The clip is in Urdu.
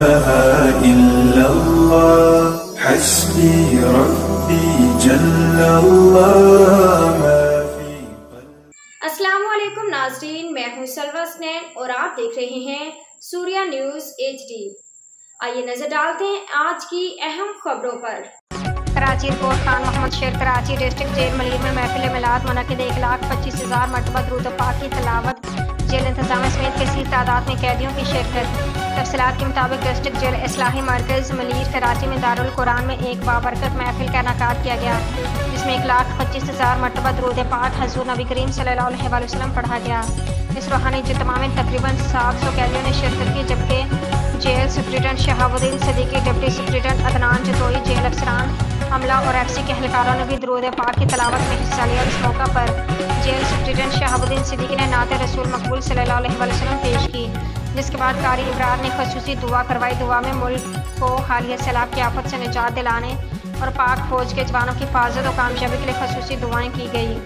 إلا الله حسبي ربي جل الله ما في السلام علیکم ناظرین، میں ہوں سلوہ اسنین اور آپ دیکھ رہے ہیں سوریہ نیوز HD۔ آئیے نظر ڈالتے ہیں آج کی اہم خبروں پر۔ کراچی رپورٹ خان محمد شیر کراچی ڈسٹرکٹ جیل ملیر میں محفل میلاد منعقد 1,25,000 مرتبہ درود پاک کی تلاوت، جیل انتظامیہ سمیت کثیر تعداد میں قیدیوں کی شرکت۔ تفصیلات کے مطابق ڈسٹرکٹ جیل اصلاحی مرکز ملیر کراچی میں دارالقرآن میں ایک بابرکت محفل کا انعقاد کیا گیا، جس میں 1,25,000 مرتبہ درود پاک حضور نبی کریم صلی اللہ علیہ وسلم پڑھا گیا۔ اس روحانی اجتماع میں تقریباً 700 قیدیوں نے شرکت کی، جبکہ jail superintendent Shahabuddin Siddiqui, deputy superintendent Adnan Jatoi, jail افسران، عملہ اور FC کے اہلکاروں نے بھی درود پاک کی تلاوت میں حصہ لیا۔ اس موقع پر jail superintendent Shahabuddin Siddiqui نے نعت رسول مقبول صلی اللہ علیہ وسلم پیش کی، جس کے بعد قاری ابرار نے خصوصی دعا کروائی۔ دعا میں ملک کو حالیہ سیلاب کی آفت سے نجات دلانے اور پاک فوج کے جوانوں کی حفاظت و کامیابی کے لیے خصوصی دعائیں کی گئی۔